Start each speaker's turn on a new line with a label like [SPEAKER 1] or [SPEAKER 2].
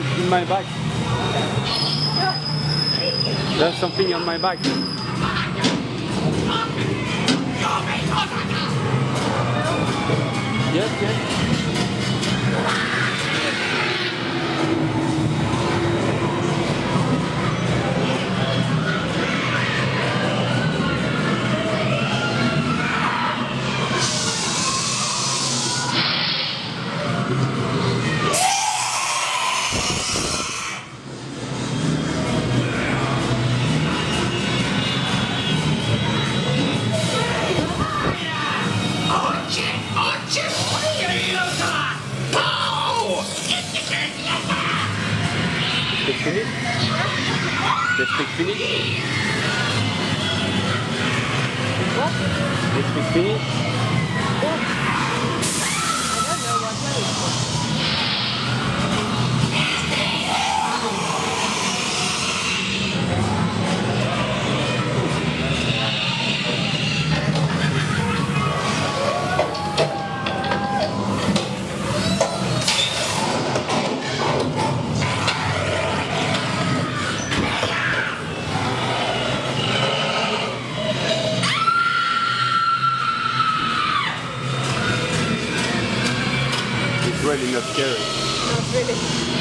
[SPEAKER 1] find in my bag. There's something on my bag. Yes, yes. Steak finish? The steak finish?
[SPEAKER 2] What?
[SPEAKER 1] The steak finish?
[SPEAKER 2] I don't know what place.
[SPEAKER 1] It's really not scary.
[SPEAKER 2] Not really.